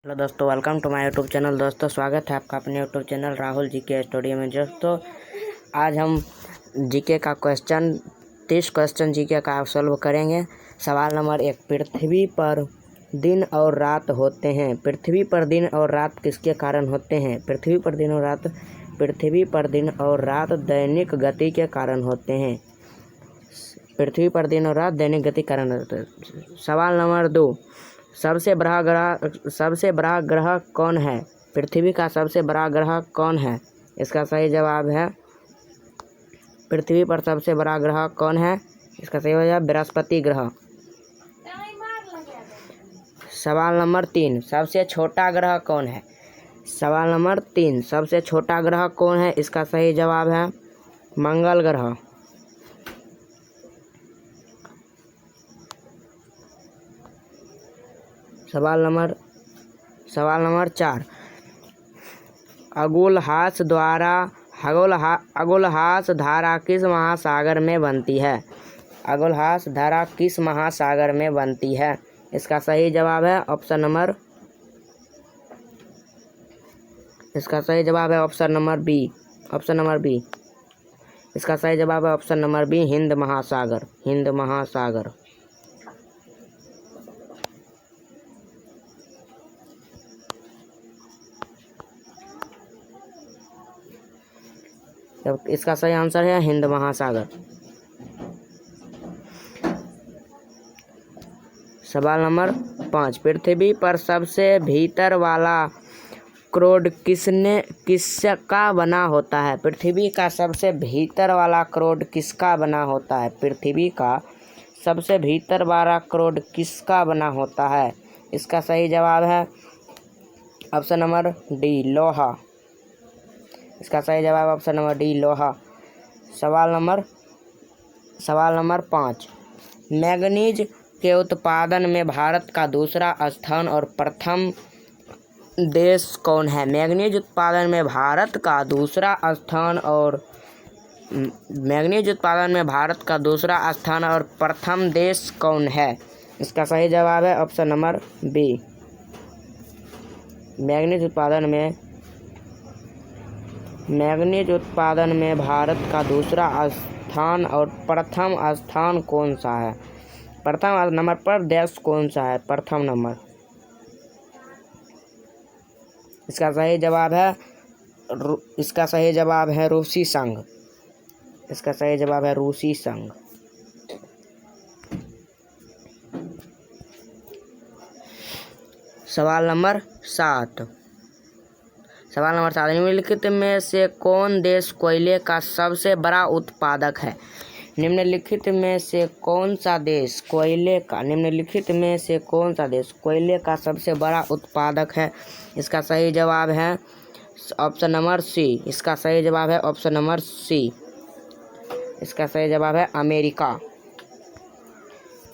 Hello दोस्तों, welcome to my YouTube channel. दोस्तों, स्वागत है आपका अपने YouTube channel Rahul GK studio में। दोस्तों, आज हम जीके का 30 क्वेश्चन जीके का सॉल्व करेंगे। सवाल नंबर 1, पृथ्वी पर दिन और रात होते हैं। पृथ्वी पर दिन और रात किसके कारण होते हैं? पृथ्वी पर दिन और रात दैनिक गति के कारण होते हैं। पृथ्वी पर दिन और रात दैनिक गति के कारण होते हैं। सवाल नंबर 2, सबसे बड़ा ग्रह कौन है? पृथ्वी का सबसे बड़ा ग्रह कौन है? इसका सही जवाब है पृथ्वी पर सबसे बड़ा ग्रह कौन है? इसका सही जवाब है बृहस्पति ग्रह। सवाल नंबर 3, सबसे छोटा ग्रह कौन है? सवाल नंबर 3, सबसे छोटा ग्रह कौन है? इसका सही जवाब है मंगल ग्रह। सवाल नंबर 4, अगुलहास धारा किस महासागर में बनती है? अगुलहास धारा किस महासागर में बनती है? इसका सही जवाब है ऑप्शन नंबर बी। इसका सही जवाब है ऑप्शन नंबर बी, हिंद महासागर। इसका सही आंसर है हिंद महासागर। सवाल नंबर 5, पृथ्वी पर सबसे भीतर वाला क्रोड किसका बना होता है? पृथ्वी का सबसे भीतर वाला क्रोड किसका बना होता है? पृथ्वी का सबसे भीतर वाला क्रोड किसका बना होता है? इसका सही जवाब है ऑप्शन नंबर डी, लोहा। इसका सही जवाब ऑप्शन नंबर डी, लोहा। सवाल नंबर 5, मैंगनीज के उत्पादन में भारत का दूसरा स्थान और प्रथम देश कौन है? मैंगनीज उत्पादन में भारत का दूसरा स्थान और प्रथम देश कौन है? इसका सही जवाब है ऑप्शन नंबर बी, मैंगनीज उत्पादन में भारत का दूसरा स्थान और प्रथम स्थान कौन सा है? प्रथम नंबर पर देश कौन सा है? प्रथम नंबर। इसका सही जवाब है रूसी संघ। इसका सही जवाब है रूसी संघ। सवाल नंबर 7, निम्नलिखित में से कौन देश कोयले का सबसे बड़ा उत्पादक है? निम्नलिखित में से कौन सा देश कोयले का सबसे बड़ा उत्पादक है? इसका सही जवाब है ऑप्शन नंबर सी। इसका सही जवाब है ऑप्शन नंबर सी। इसका सही जवाब है अमेरिका।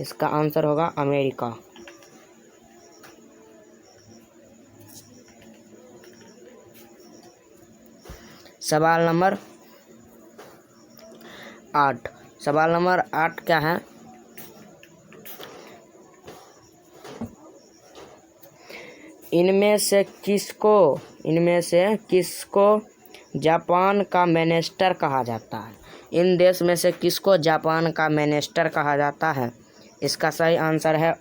इसका आंसर होगा अमेरिका। सवाल नंबर 8 क्या है? इनमें से किसको जापान का मैनेस्टर कहा जाता है? इन देश में से किसको जापान का मैनेस्टर कहा जाता है? इसका सही आंसर है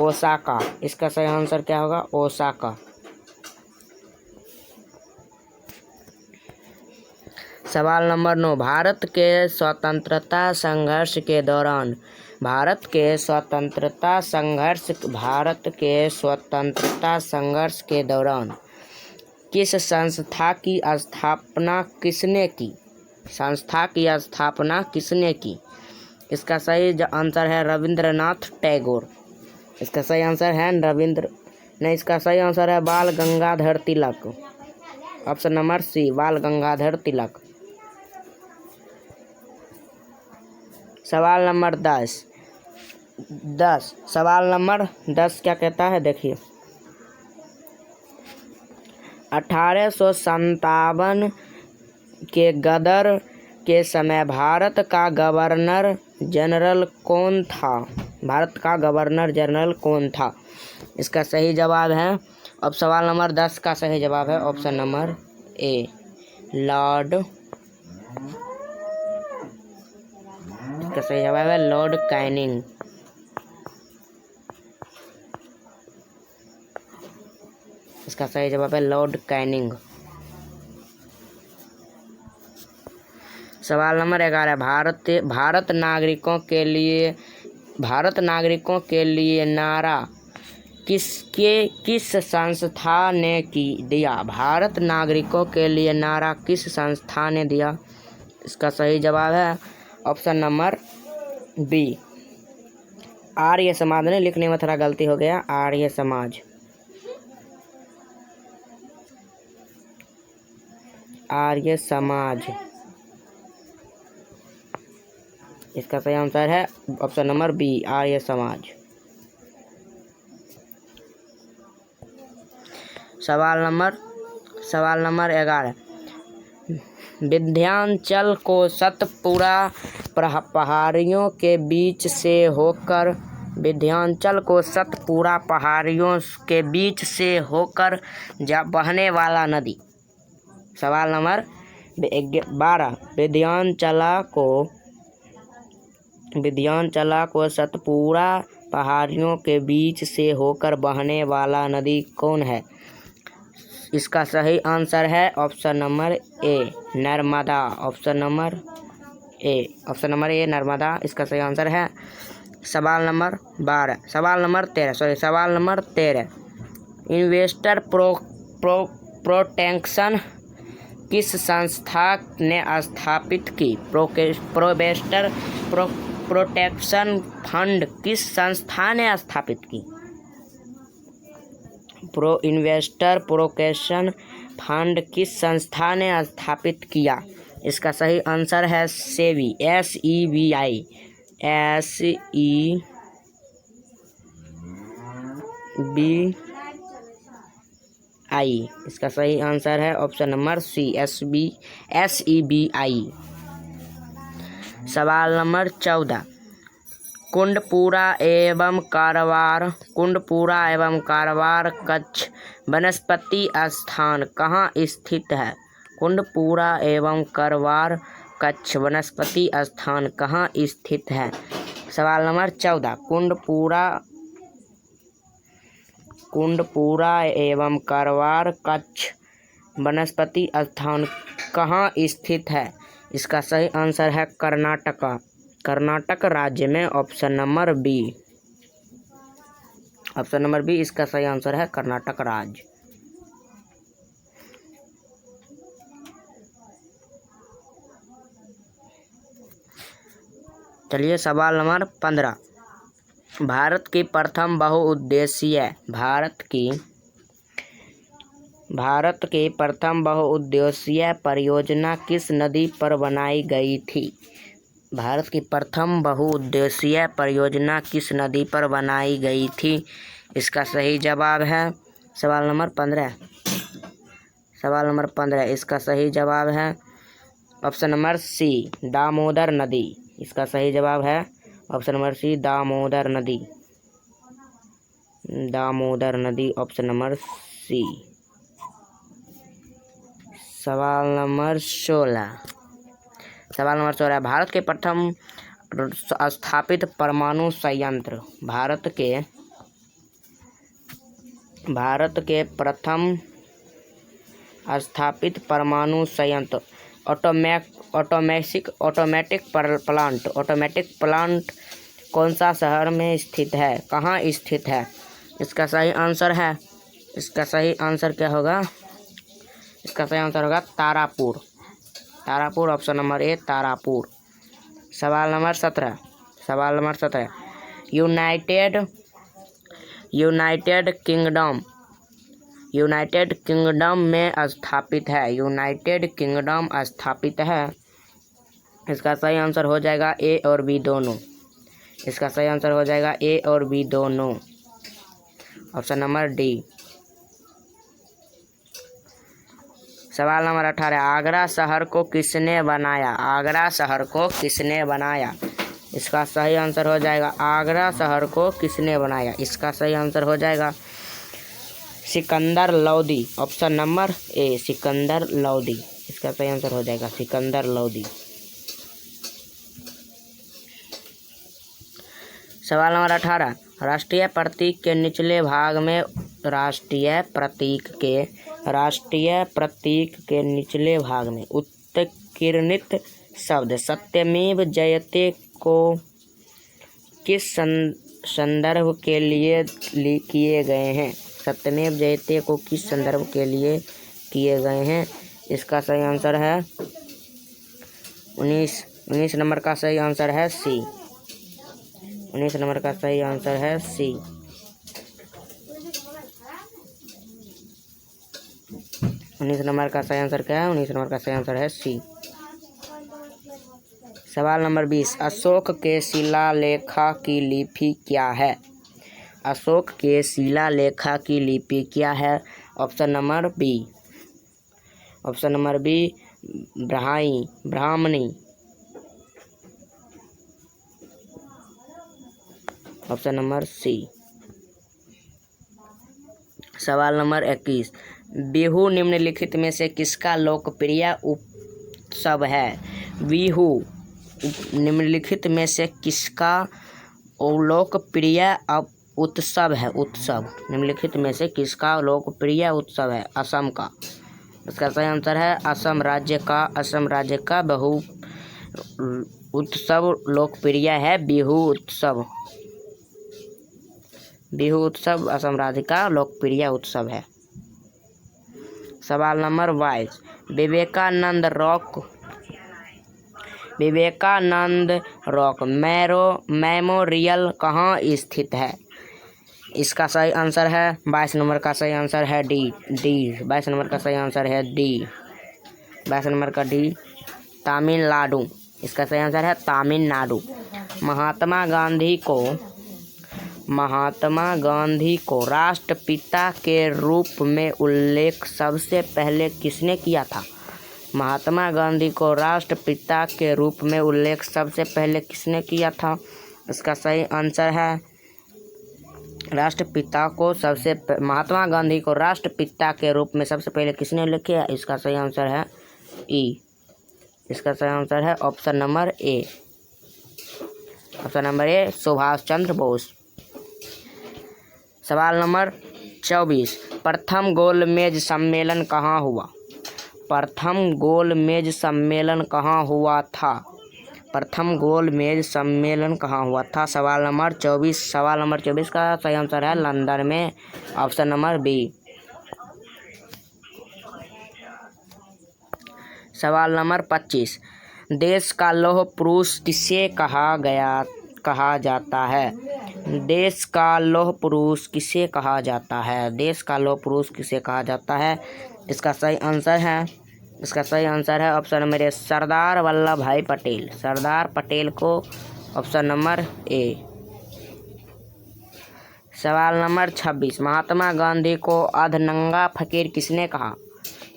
ओसाका। इसका सही आंसर क्या होगा? ओसाका। सवाल नंबर 9, भारत के स्वतंत्रता संघर्ष के दौरान किस संस्था की स्थापना किसने की? इसका सही आंसर है रविंद्रनाथ टैगोर। इसका सही आंसर है इसका सही आंसर है बाल गंगाधर तिलक। ऑप्शन नंबर सी, बाल गंगाधर तिलक। सवाल नंबर 10 क्या कहता है? देखिए, 1857 के गदर के समय भारत का गवर्नर जनरल कौन था? इसका सही जवाब है अब सवाल नंबर 10 का सही जवाब है ऑप्शन नंबर ए, लॉर्ड। इसका सही जवाब है लॉर्ड कैनिंग। इसका सही जवाब है लॉर्ड कैनिंग। सवाल नंबर 11, भारत नागरिकों के लिए नारा किस संस्था ने दिया? भारत नागरिकों के लिए नारा किस संस्था ने दिया? इसका सही जवाब है option number B, Arya Samaj ने। लिखने में थोड़ा गलती हो गया, आर्य समाज। आर्य समाज, इसका सही आंसर है option number B, Arya Samaj. सवाल नंबर 11, विंध्याचल को सतपुड़ा पहाड़ियों के बीच से होकर बहने वाला नदी। सवाल नंबर 12, विंध्याचल को सतपुड़ा पहाड़ियों के बीच से होकर बहने वाला नदी कौन है? इसका सही आंसर है option number A, Narmada. Option number A, Narmada इसका सही आंसर है। सवाल नंबर 13, इन्वेस्टर प्रोटेक्शन किस संस्था ने स्थापित की? इन्वेस्टर प्रोटेक्शन फंड किस संस्था ने स्थापित की? इन्वेस्टर प्रोटेक्शन फंड किस संस्था ने स्थापित किया? इसका सही आंसर है सेबी, SEBI। इसका सही आंसर है ऑप्शन नंबर सी, SEBI। सवाल नंबर 14, कुंडपुरा एवं कारवार कच्छ वनस्पति स्थान कहाँ स्थित है? कुंडपुरा एवं कारवार कच्छ वनस्पति स्थान कहाँ स्थित है? सवाल नंबर 14, कुंडपुरा एवं कारवार कच्छ वनस्पति स्थान कहाँ स्थित है? इसका सही आंसर है कर्नाटक राज्य में। ऑप्शन नंबर बी इसका सही आंसर है कर्नाटक राज्य। चलिए सवाल नंबर 15, भारत की प्रथम बहुउद्देशीय परियोजना किस नदी पर बनाई गई थी? भारत की प्रथम बहुउद्देशीय परियोजना किस नदी पर बनाई गई थी? इसका सही जवाब है सवाल नंबर 15, इसका सही जवाब है ऑप्शन नंबर सी, दामोदर नदी। इसका सही जवाब है ऑप्शन नंबर सी, दामोदर नदी, ऑप्शन नंबर सी। सवाल नंबर 16, भारत के प्रथम स्थापित परमाणु संयंत्र। भारत के प्रथम स्थापित परमाणु संयंत्र ऑटोमेटिक प्लांट कौन सा शहर में स्थित है? कहाँ स्थित है? इसका सही आंसर क्या होगा? इसका सही आंसर होगा Tarapur. Option number A, Tarapur. सवाल नंबर 17, यूनाइटेड किंगडम में स्थापित है। इसका सही आंसर हो जाएगा ए और बी दोनों। Option number D. सवाल नंबर 18, आगरा शहर को किसने बनाया? इसका सही आंसर हो जाएगा आगरा शहर को किसने बनाया? इसका सही आंसर हो जाएगा Sikandar Lodi. Option number A Sikandar Lodi इसका सही आंसर हो जाएगा, सिकंदर लोदी। सवाल नंबर 18, राष्ट्रीय प्रतीक के निचले भाग में निचले भाग में उत्कीर्णित शब्द सत्यमेव जयते को किस संदर्भ के लिए किए गए हैं? सत्यमेव जयते को किस संदर्भ के लिए किए गए हैं? इसका सही आंसर है 19 नंबर का सही आंसर है सी। 19 नंबर का सही आंसर है सी। 19 नंबर का सही आंसर क्या है? 19 नंबर का सही आंसर है सी। सवाल नंबर 20, अशोक के शिलालेखा की लिपि क्या है? अशोक के शिलालेखा की लिपि क्या है? Option number B Brahmani. Option number C. सवाल नंबर 21, बिहू निम्नलिखित में से किसका लोकप्रिय उत्सव है? बिहू निम्नलिखित में से किसका लोकप्रिय उत्सव है? निम्नलिखित में से किसका लोकप्रिय उत्सव है? असम का। इसका सही आंसर है असम राज्य का बहु उत्सव लोकप्रिय है बिहू उत्सव। बिहू उत्सव असम राज्य का लोकप्रिय उत्सव है। सवाल नंबर 22, विवेकानंद रॉक मेमोरियल कहाँ स्थित है? इसका सही आंसर है 22 नंबर का सही आंसर है डी। 22 नंबर का सही आंसर है डी। 22 नंबर का डी, तमिलनाडु। इसका सही आंसर है तमिलनाडु। महात्मा गांधी को राष्ट्रपिता के रूप में उल्लेख सबसे पहले किसने किया था? महात्मा गांधी को राष्ट्रपिता के रूप में उल्लेख सबसे पहले किसने किया था? इसका सही आंसर है महात्मा गांधी को राष्ट्रपिता के रूप में सबसे पहले किसने उल्लेख किया? इसका सही आंसर है ई। इसका सही आंसर है option number A. Subhash Chandra Bose. सवाल नंबर 24, प्रथम गोलमेज सम्मेलन कहाँ हुआ? प्रथम गोलमेज सम्मेलन कहाँ हुआ था? सवाल नंबर 24 का सही आंसर है लंदन में। Option number B. सवाल नंबर 25, देश का लौह पुरुष किसे कहा जाता है? देश का लौह पुरुष किसे कहा जाता है? इसका सही आंसर है option number A, Sardar Vallabh भाई पटेल। सरदार पटेल को ऑप्शन नंबर ए। सवाल नंबर 26, महात्मा गांधी को अधनंगा फकीर किसने कहा?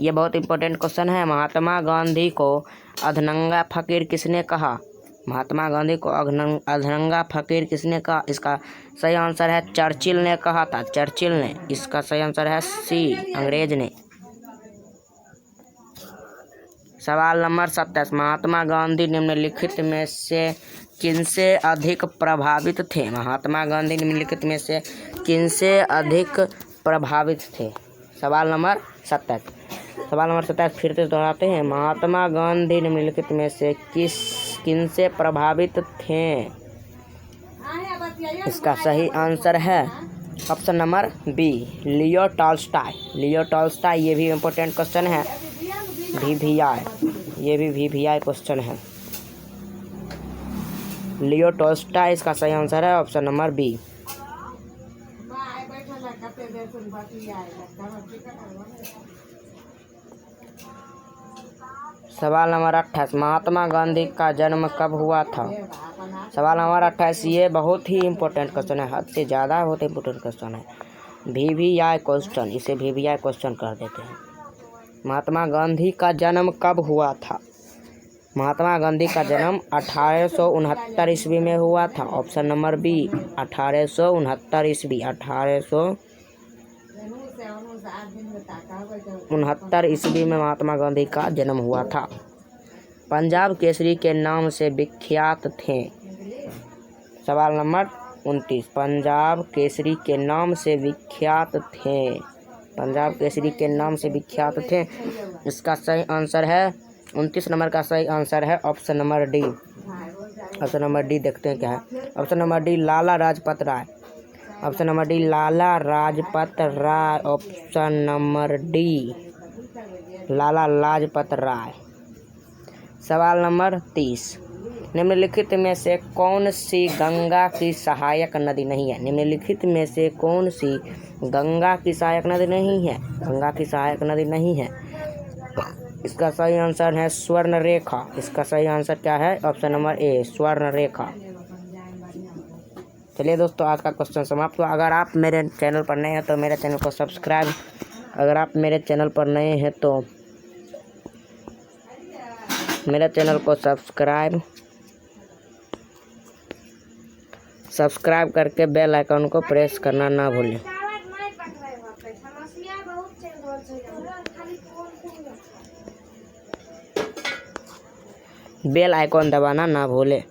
यह बहुत इंपॉर्टेंट क्वेश्चन है। महात्मा गांधी को अधनंगा फकीर किसने कहा? महात्मा गांधी को अधनंगा फकीर किसने कहा? इसका सही आंसर है चर्चिल ने कहा था। इसका सही आंसर है सी, अंग्रेज ने। सवाल नंबर 27, महात्मा गांधी निम्नलिखित में से किनसे अधिक प्रभावित थे? महात्मा गांधी निम्नलिखित में से किनसे अधिक प्रभावित थे? सवाल नंबर 27 फिर से दोहराते हैं। महात्मा गांधी निम्नलिखित में से किनसे प्रभावित थे? इसका सही आंसर है option number B, Leo Tolstoy. ये भी इम्पोर्टेंट क्वेश्चन है, VVI क्वेश्चन है। लियो टॉल्स्टॉय इसका सही आंसर है ऑप्शन नंबर बी। सवाल नंबर 28, महात्मा गांधी का जन्म कब हुआ था? सवाल नंबर 28, ये बहुत ही इम्पोर्टेंट क्वेश्चन है, हद से ज़्यादा बहुत इम्पोर्टेंट क्वेश्चन है। VVI क्वेश्चन, इसे VVI क्वेश्चन कर देते हैं। महात्मा गांधी का जन्म कब हुआ था? महात्मा गांधी का जन्म 1869 ईस्वी में हुआ था। ऑप्शन नंबर बी, 1869 ईस्वी। 69 ईस्वी में महात्मा गांधी का जन्म हुआ था। पंजाब केसरी के नाम से विख्यात थे। सवाल नंबर 29, पंजाब केसरी के नाम से विख्यात थे। पंजाब केसरी के नाम से विख्यात थे। इसका सही आंसर है 29 नंबर का सही आंसर है option number D. Option number D देखते हैं क्या है। Option number D Lala Lajpat Rai. Option number D Lala Lajpat Rai. Option number D Lala Lajpat Rai. सवाल नंबर 30, निम्नलिखित में से कौन सी गंगा की सहायक नदी नहीं है। निम्नलिखित में से कौन सी गंगा की सहायक नदी नहीं है। गंगा की सहायक नदी नहीं है। इसका सही आंसर है स्वर्ण रेखा। इसका सही आंसर क्या है? ऑप्शन नंबर ए स्वर्ण रेखा। चलिए दोस्तों, आज का क्वेश्चन समाप्त हुआ। अगर आप मेरे चैनल पर नए हैं तो मेरे चैनल को सब्सक्राइब मेरे चैनल को सब्सक्राइब करके बेल आइकन को प्रेस करना ना भूलें। बेल आइकॉन दबाना ना भूले।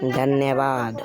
धन्यवाद।